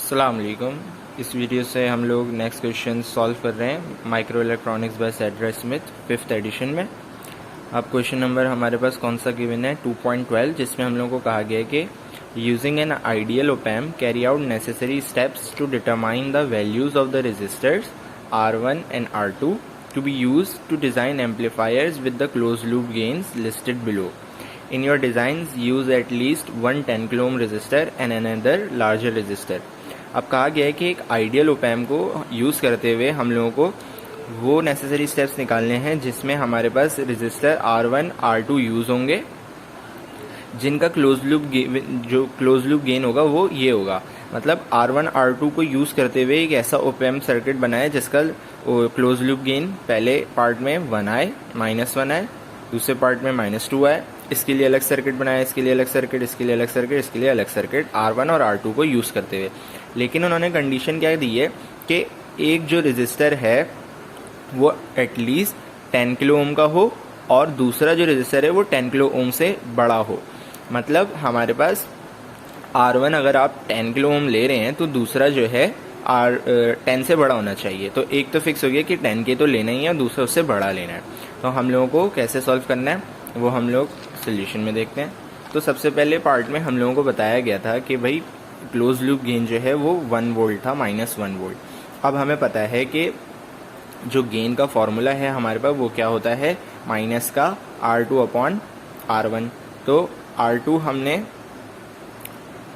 अस्सलाम वालेकुम। इस वीडियो से हम लोग नेक्स्ट क्वेश्चन सॉल्व कर रहे हैं micro electronics by Sedra Smith 5th edition में। अब क्वेश्चन नंबर हमारे पास कौन सा गिवन है 2.12, जिसमें हम लोगों को कहा गया है कि using an ideal op amp carry out necessary steps to determine the values of the resistors R1 and R2 to be used to design amplifiers with the closed loop gains listed below. In your designs, use at least one 10 kilo ohm resistor and another larger resistor. अब कहा गया है कि एक ideal ओपैम को use करते हुए हम लोगों को वो नेसेसरी स्टेप्स निकालने हैं जिसमें हमारे पास रेजिस्टर R1 R2 यूज़ होंगे, जिनका क्लोज लूप गेन होगा वो ये होगा। मतलब R1 R2 को यूज़ करते हुए एक ऐसा ओपैम सर्किट बनाए जिसका क्लोज लूप गेन पहले पार्ट में 1 आए, -1 आए, दूसरे पार्ट में -2 आए। इसके लिए अलग सर्किट बनाया, इसके लिए अलग सर्किट, इसके लिए अलग सर्किट, इसके लिए अलग सर्किट, R1 और R2 को यूज़ करते हुए। लेकिन उन्होंने कंडीशन क्या दी है कि एक जो रेजिस्टर है वो एटलीस्ट 10 किलो ओम का हो और दूसरा जो रेजिस्टर है वो 10 किलो ओम से बड़ा हो। मतलब हमारे पास R1 अगर आप 10 किलो ओम ले रहे हैं तो दूसरा जो है 10 से बड़ा होना चाहिए। तो एक तो फिक्स हो गया कि 10 के तो लेना ही है, दूसरा उससे बड़ा लेना है। तो हम लोगों को कैसे सॉल्व करना है वो हम लोग सोल्यूशन में देखते हैं। तो सबसे पहले पार्ट में हम लोगों को बताया गया था कि भाई क्लोज लूप गेन जो है वो 1 वोल्ट था, -1 वोल्ट। अब हमें पता है कि जो गेन का फॉर्मूला है हमारे पास वो क्या होता है, माइनस का R2/R1। तो R2 हमने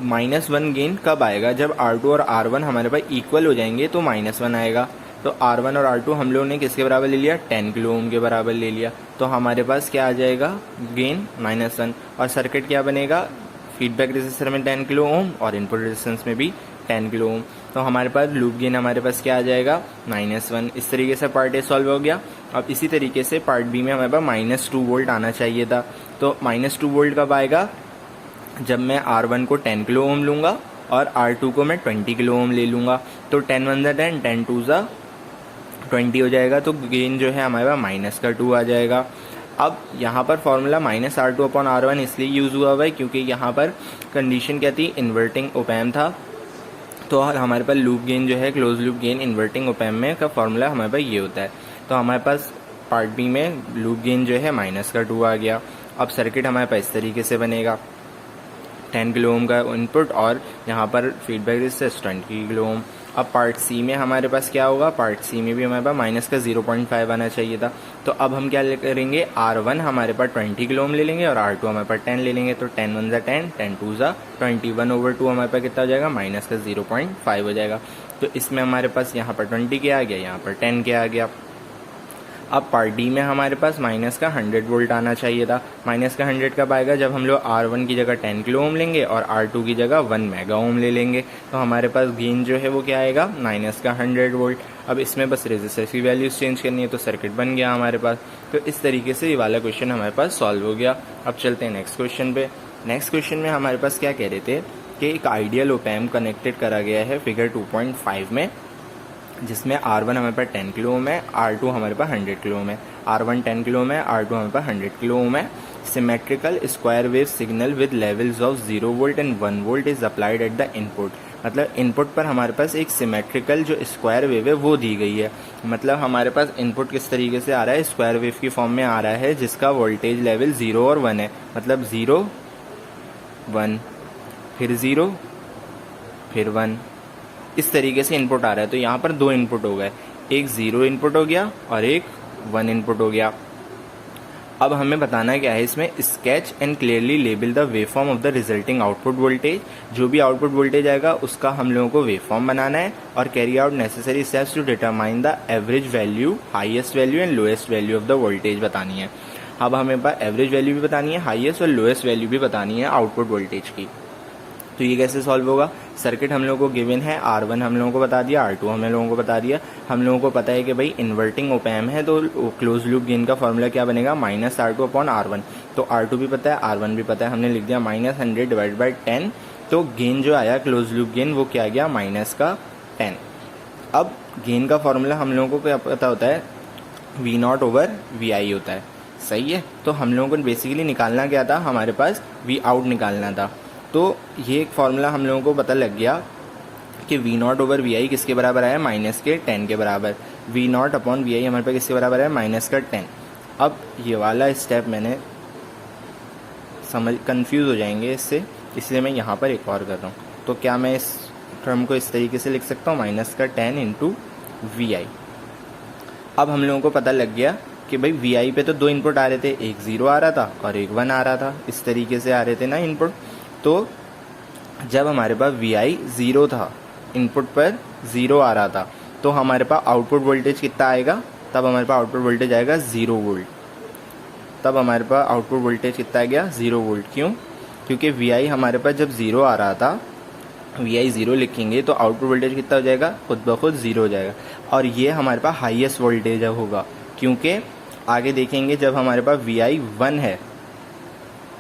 -1 गेन कब आएगा, जब R2 और R1 हमारे पास इक्वल हो जाएंगे तो -1 आएगा। तो R1 और R2 हम लोगों ने किसके बराबर ले लिया, 10 किलो ओम के बराबर ले लिया। तो हमारे पास क्या आ जाएगा, गेन -1। और सर्किट क्या बनेगा, फीडबैक रेजिस्टर में 10 किलो ओम और इनपुट रेजिस्टेंस में भी 10 किलो ओम। तो हमारे पास लूप गेन हमारे पास क्या आ जाएगा, -1। इस तरीके से पार्ट ए सॉल्व हो गया। अब इसी तरीके से पार्ट बी में हमारे पास -2 वोल्ट आना चाहिए था। तो -2 वोल्ट कब आएगा, जब मैं R1 को 10 किलो ओम लूँगा और R2 को मैं 20 किलो ओम ले लूँगा। तो 10 1 10, 10 2 20 हो जाएगा। तो गेन जो है हमारे पास -2 आ जाएगा। अब यहाँ पर फॉर्मूला -R2/R1 इसलिए यूज़ हुआ हुआ है क्योंकि यहाँ पर कंडीशन क्या थी, इन्वर्टिंग ओपैम था। तो हमारे पास लूप गेन जो है, क्लोज लूप गेन इन्वर्टिंग ओपैम में का फॉर्मूला हमारे पास ये होता है। तो हमारे पास पार्ट बी में लूप गेन जो है -2 आ गया। अब सर्किट हमारे पास इस तरीके से बनेगा, 10 किलो ओम का इनपुट और यहाँ पर फीडबैक रेजिस्टेंस 20 किलो ओम। अब पार्ट सी में हमारे पास क्या होगा, पार्ट सी में भी हमारे पास -0.5 आना चाहिए था। तो अब हम क्या करेंगे, R1 हमारे पास 20 किलो ओम ले लेंगे और R2 हमारे पास 10 ले लेंगे। तो 10 1 10, 10 2 20, 1/2 हमारे पास कितना हो जाएगा, -0.5 हो जाएगा। तो इसमें हमारे पास यहाँ पर 20 क्या आ गया, यहाँ पर 10 क्या आ गया। अब पार्ट डी में हमारे पास -100 वोल्ट आना चाहिए था। -100 कब आएगा, जब हम लोग R1 की जगह 10 किलो ओम लेंगे और R2 की जगह 1 मेगा ओम ले लेंगे। तो हमारे पास गेन जो है वो क्या आएगा, -100 वोल्ट। अब इसमें बस रेजिस्टेंस की वैल्यूज चेंज करनी है तो सर्किट बन गया हमारे पास। तो इस तरीके से ये वाला क्वेश्चन हमारे पास सॉल्व हो गया। अब चलते हैं नेक्स्ट क्वेश्चन पे। नेक्स्ट क्वेश्चन में हमारे पास क्या कह रहे थे कि एक आइडियल ओपैम कनेक्टेड करा गया है फिगर 2.5 में, जिसमें R1 हमारे पास 10 किलो ओम है, R2 हमारे पास 100 किलो ओम है। R1 10 किलो ओम है, R2 हमारे पास 100 किलो ओम है। Symmetrical square wave signal with levels of 0 volt and 1 volt is applied at the input. मतलब इनपुट पर हमारे पास एक सिमेट्रिकल जो स्क्वायर वेव है वो दी गई है। मतलब हमारे पास इनपुट किस तरीके से आ रहा है, स्क्वायर वेव की फॉर्म में आ रहा है जिसका वोल्टेज लेवल 0 और 1 है। मतलब 0 1 फिर 0 फिर 1, इस तरीके से इनपुट आ रहा है। तो यहाँ पर 2 इनपुट हो गए, एक 0 इनपुट हो गया और एक 1 इनपुट हो गया। अब हमें बताना क्या है इसमें, sketch and clearly label the waveform of the resulting output voltage. जो भी आउटपुट वोल्टेज आएगा उसका हम लोगों को वेवफॉर्म बनाना है और carry out necessary steps to determine the average value, highest value and lowest value of the voltage बतानी है। अब हमें पास एवरेज वैल्यू भी बतानी है, हाईएस्ट और लोएस्ट वैल्यू भी बतानी है आउटपुट वोल्टेज की। तो ये कैसे सॉल्व होगा, सर्किट हम लोगों को गिवन है, R1 हम लोगों को बता दिया, R2 हम लोगों को बता दिया। हम लोगों को पता है कि भाई इन्वर्टिंग ओपैम है तो क्लोज लूप गेन का फॉर्मूला क्या बनेगा, -R2/R1। तो R2 भी पता है, R1 भी पता है, हमने लिख दिया -100 / 10। तो गेन जो आया क्लोज लूप गेन वो क्या गया, -10। अब गेन का फॉर्मूला हम लोगों को क्या पता होता है, V0/Vi होता है, सही है। तो हम लोगों को बेसिकली निकालना क्या था, हमारे पास V आउट निकालना था। तो ये एक फॉर्मूला हम लोगों को पता लग गया कि वी नॉट ओवर वी आई किसके बराबर आया, माइनस के 10 के बराबर। वी नॉट अपॉन वी आई हमारे पास किसके बराबर है, माइनस का 10। अब ये वाला स्टेप मैंने कंफ्यूज हो जाएंगे इससे, इसलिए मैं यहाँ पर एक और कर रहा हूँ। तो क्या मैं इस टर्म को इस तरीके से लिख सकता हूँ, माइनस का 10 इंटू वी आई। अब हम लोगों को पता लग गया कि भाई वी आई पे तो दो इनपुट आ रहे थे, एक 0 आ रहा था और एक 1 आ रहा था, इस तरीके से आ रहे थे ना इनपुट। तो जब हमारे पास वी आई 0 था, इनपुट पर 0 आ रहा था, तो हमारे पास आउटपुट वोल्टेज कितना आएगा, तब हमारे पास आउटपुट वोल्टेज आएगा 0 वोल्ट। तब हमारे पास आउटपुट वोल्टेज कितना आ गया, 0 वोल्ट। क्यों, क्योंकि वी आई हमारे पास जब 0 आ रहा था, वी आई 0 लिखेंगे तो आउटपुट वोल्टेज कितना हो जाएगा, खुद ब खुद 0 हो जाएगा। और ये हमारे पास हाईएस्ट वोल्टेज होगा, क्योंकि आगे देखेंगे जब हमारे पास वी आई 1 है,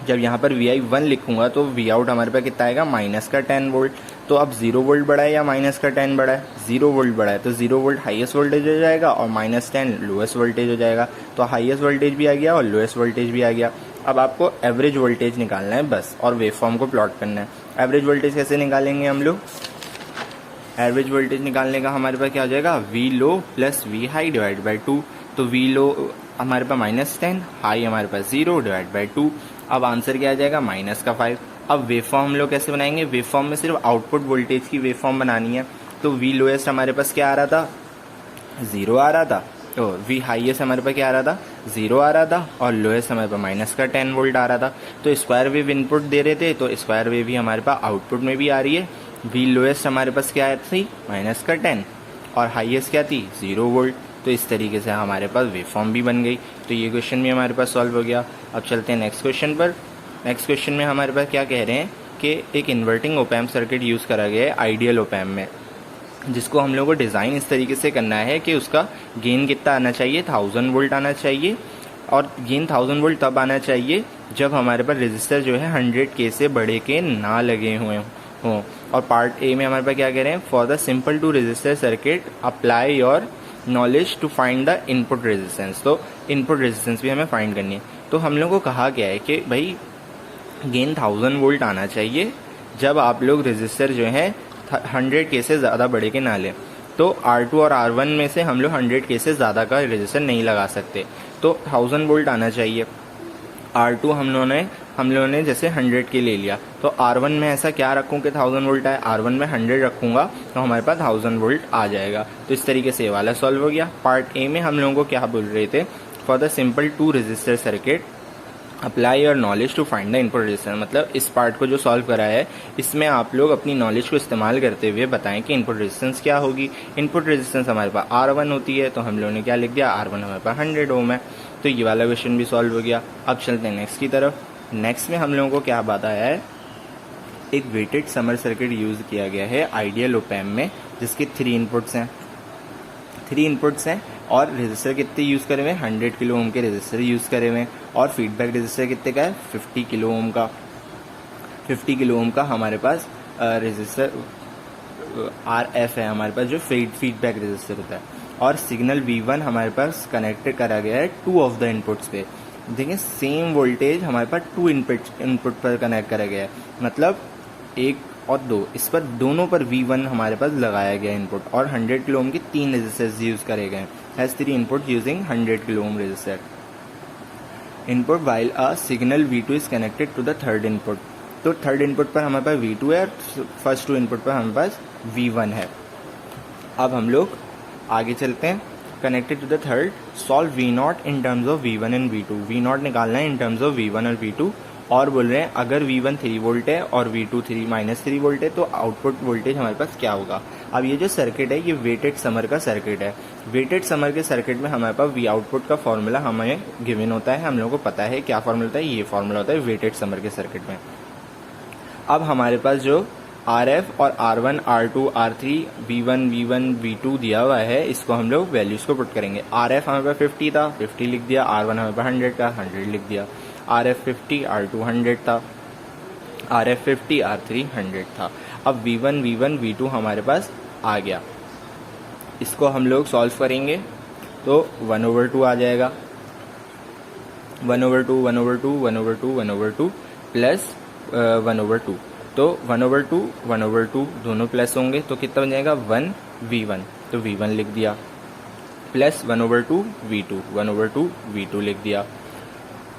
जब यहाँ पर वी आई 1 लिखूंगा तो वी आउट हमारे पास कितना आएगा, माइनस का 10 वोल्ट। तो अब 0 वोल्ट बढ़ा है या माइनस का 10 बढ़ा है, 0 वोल्ट बढ़ा है, तो 0 वोल्ट हाईएस्ट वोल्टेज हो जाएगा और माइनस 10 लोएस्ट वोल्टेज हो जाएगा। तो हाईएस्ट वोल्टेज भी आ गया और लोएस्ट वोल्टेज भी आ गया। अब आपको एवरेज वोल्टेज निकालना है बस, और वेवफॉर्म को प्लॉट करना है। एवरेज वोल्टेज कैसे निकालेंगे हम लोग, एवरेज वोल्टेज निकालने का हमारे पास क्या हो जाएगा, V low plus V high divide by 2। तो वी लो हमारे पास माइनस 10, हाई हमारे पास 0 डिवाइड बाई 2। अब आंसर क्या आ जाएगा, माइनस का 5। अब वेवफॉर्म हम लोग कैसे बनाएंगे, वेवफॉर्म में सिर्फ आउटपुट वोल्टेज की वेवफॉर्म बनानी है। तो वी लोएस्ट हमारे पास क्या आ रहा था, 0 आ रहा था। तो वी हाईएस्ट हमारे पास क्या आ रहा था, 0 आ रहा था, और लोएस्ट हमारे पास माइनस का 10 वोल्ट आ रहा था। तो स्क्वायर वेव इनपुट दे रहे थे, तो स्क्वायर वेव भी हमारे पास आउटपुट में भी आ रही है। वी लोएस्ट हमारे पास क्या थी, माइनस का 10, और हाईएस्ट क्या थी, 0 वोल्ट। तो इस तरीके से हमारे पास वेवफॉर्म भी बन गई। तो ये क्वेश्चन भी हमारे पास सॉल्व हो गया। अब चलते हैं नेक्स्ट क्वेश्चन पर। नेक्स्ट क्वेश्चन में हमारे पास क्या कह रहे हैं कि एक इन्वर्टिंग ओपैम्प सर्किट यूज़ करा गया है आइडियल ओपैम्प में, जिसको हम लोग को डिज़ाइन इस तरीके से करना है कि उसका गेन कितना आना चाहिए, 1000 वोल्ट आना चाहिए। और गेन 1000 वोल्ट तब आना चाहिए जब हमारे पास रजिस्टर जो है 100K से बड़े के ना लगे हुए हों। और पार्ट ए में हमारे पास क्या कह रहे हैं, for the simple two resistor circuit apply your knowledge to find the input resistance. तो इनपुट रेजिस्टेंस भी हमें फाइंड करनी है। तो हम लोग को कहा गया है कि भाई गेन 1000 वोल्ट आना चाहिए जब आप लोग रजिस्टर जो है 100K से ज़्यादा बड़े के ना लें। तो R2 और R1 में से हम लोग 100K से ज़्यादा का रजिस्टर नहीं लगा सकते, तो 1000 वोल्ट आना चाहिए। R2 हम लोगों ने जैसे 100K ले लिया, तो R1 में ऐसा क्या रखूँ कि 1000 वोल्ट आए, R1 में 100 रखूँगा तो हमारे पास 1000 वोल्ट आ जाएगा। तो इस तरीके से ये वाला सॉल्व हो गया। पार्ट ए में हम लोगों को क्या बोल रहे थे, for the simple two resistor circuit apply your knowledge to find the input resistance. मतलब इस पार्ट को जो सॉल्व करा है इसमें आप लोग अपनी नॉलेज को इस्तेमाल करते हुए बताएं कि इनपुट रेजिस्टेंस क्या होगी। इनपुट रेजिस्टेंस हमारे पास R1 होती है, तो हम लोगों ने क्या लिख दिया, R1 हमारे पास 100 ओम है। तो ये वाला क्वेश्चन भी सॉल्व हो गया। अब चलते हैं नेक्स्ट की तरफ। नेक्स्ट में हम लोगों को क्या बताया है, एक वेटेड समर सर्किट यूज किया गया है आइडियल ओपैम्प में, जिसके 3 इनपुट्स हैं और रेजिस्टर कितने यूज़ करे हुए हैं, 100 किलो ओम के रेजिस्टर यूज़ करे हुए हैं। और फीडबैक रेजिस्टर कितने का है, 50 किलो ओम का। 50 किलो ओम का हमारे पास रेजिस्टर RF है हमारे पास, जो फीडबैक रेजिस्टर होता है। और सिग्नल V1 हमारे पास कनेक्टेड करा गया है 2 ऑफ द इनपुट्स पे। देखिए सेम वोल्टेज हमारे पास 2 इनपुट पर कनेक्ट करा गया है, मतलब 1 और 2, इस पर दोनों पर V1 हमारे पास लगाया गया इनपुट। और 100 किलो ओम के 3 रेजिस्टर्स यूज करे गए हैं, has 3 input using 100 kilo ohm resistor input while a signal V2 is connected to the third input. तो थर्ड इनपुट पर हमारे पास V2 है, फर्स्ट 2 इनपुट पर हमारे पास V1 है। अब हम लोग आगे चलते हैं। Connected to the third, solve V0 in terms of V1 and V2। V0 निकालना है इन टर्म्स ऑफ V1 और V2। और बोल रहे हैं अगर V1 3 वोल्ट है और V2 -3 वोल्ट है तो आउटपुट वोल्टेज हमारे पास क्या होगा। अब ये जो सर्किट है ये वेटेड समर का सर्किट है। वेटेड समर के सर्किट में हमारे पास V आउटपुट का फॉर्मूला हमें गिवन होता है, हम लोगों को पता है क्या फॉर्मूला होता है, ये फॉर्मूला होता है वेटेड समर के सर्किट में। अब हमारे पास जो RF और R1, R2, R3, V1, V2 दिया हुआ है, इसको हम लोग वैल्यूज को पुट करेंगे। RF हमारे पास 50 था, 50 लिख दिया। R1 हमारे पास 100 का, 100 लिख दिया। RF 50, R2 100 था, RF 50, R3 100 था। अब V1, V2 हमारे पास आ गया। इसको हम लोग सॉल्व करेंगे तो 1/2 आ जाएगा। 1/2 प्लस 1/2। तो 1/2 दोनों प्लस होंगे तो कितना बन जाएगा 1v1, तो v1 लिख दिया, प्लस 1/2 v2 लिख दिया।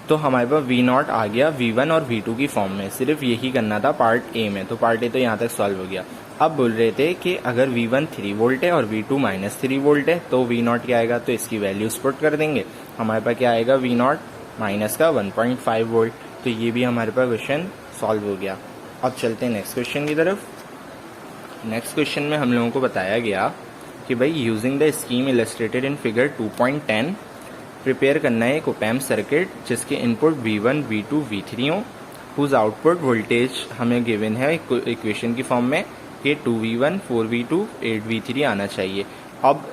तो हमारे पास v0 आ गया v1 और v2 की फॉर्म में। सिर्फ यही करना था पार्ट ए में, तो पार्ट ए तो यहाँ तक सॉल्व हो गया। अब बोल रहे थे कि अगर v1 3 वोल्ट है और v2 -3 वोल्ट है तो v0 क्या आएगा, तो इसकी वैल्यूज पुट कर देंगे। हमारे पास क्या आएगा v0 माइनस का 1.5 वोल्ट। तो ये भी हमारे पास क्वेश्चन सॉल्व हो गया। अब चलते हैं नेक्स्ट क्वेश्चन की तरफ। नेक्स्ट क्वेश्चन में हम लोगों को बताया गया कि भाई using the scheme illustrated in figure 2.10 prepare करना है एक ओपैम्प सर्किट जिसके इनपुट V1, V2, V3 हो, हुज आउटपुट वोल्टेज हमें गिवन है इक्वेशन की फॉर्म में कि 2V1, 4V2, 8V3 आना चाहिए। अब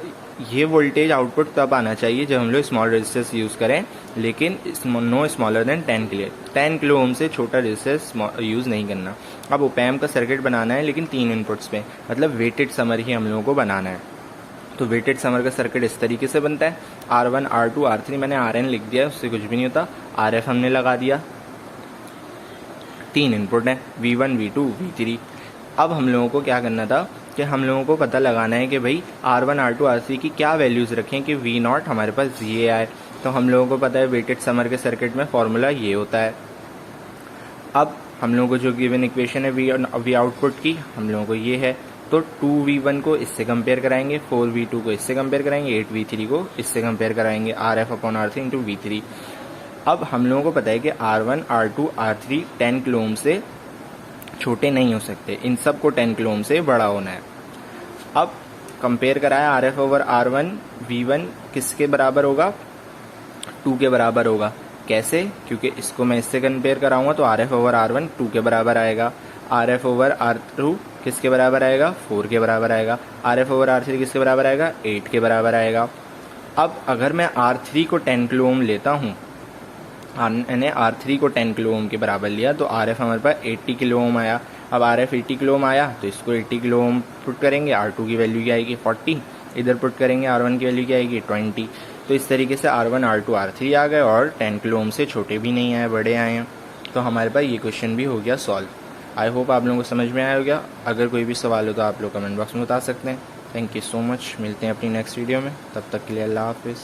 ये वोल्टेज आउटपुट तब आना चाहिए जब हम लोग स्मॉल रेजिस्टर्स यूज़ करें, लेकिन no smaller than 10 kilo ohm से छोटा रेजिस्टर्स यूज़ नहीं करना। अब ओपैम्प का सर्किट बनाना है लेकिन 3 इनपुट्स पे, मतलब वेटेड समर ही हम लोगों को बनाना है। तो वेटेड समर का सर्किट इस तरीके से बनता है, R1, R2, R3 मैंने Rn लिख दिया है, उससे कुछ भी नहीं होता। Rf हमने लगा दिया, 3 इनपुट है V1, V2, V3। अब हम लोगों को क्या करना था कि हम लोगों को पता लगाना है कि भाई R1, R2, R3 की क्या वैल्यूज़ रखें कि V0 हमारे पास ये आए। तो हम लोगों को पता है वेटेड समर के सर्किट में फॉर्मूला ये होता है। अब हम लोगों को जो गिवन इक्वेशन है वी आउटपुट की, हम लोगों को ये है, तो 2V1 को इससे कंपेयर कराएंगे, 4V2 को इससे कंपेयर कराएंगे, 8V3 को इससे कंपेयर कराएंगे, RF/R3 इंटू V3। अब हम लोगों को पता है कि R1, R2, R3 10 kilo ohm से छोटे नहीं हो सकते, इन सब को 10 किलो ओम से बड़ा होना है। अब कंपेयर कराया RF/R1, V1 किसके बराबर होगा, 2 के बराबर होगा। कैसे, क्योंकि इसको मैं इससे कंपेयर कराऊंगा तो RF/R1 2 के बराबर आएगा, RF/R2 किसके बराबर आएगा, 4 के बराबर आएगा, RF/R3 किसके बराबर आएगा, 8 के बराबर आएगा। अब अगर मैं R3 को 10 किलो ओम लेता हूँ, मैंने R3 को 10 किलो ओम के बराबर लिया तो RF हमारे पास 80 किलो ओम आया। अब RF 80 किलो ओम आया तो इसको 80 किलो ओम पुट करेंगे, R2 की वैल्यू क्या आएगी 40, इधर पुट करेंगे R1 की वैल्यू क्या आएगी 20। तो इस तरीके से R1, R2, R3 आ गए और 10 किलो ओम से छोटे भी नहीं आए, बड़े आए हैं। तो हमारे पास ये क्वेश्चन भी हो गया सॉल्व। आई होप आप लोगों को समझ में आया होगा। अगर कोई भी सवाल हो तो आप लोग कमेंट बॉक्स में बता सकते हैं। थैंक यू सो मच, मिलते हैं अपनी नेक्स्ट वीडियो में, तब तक के लिए अल्लाह हाफिज़।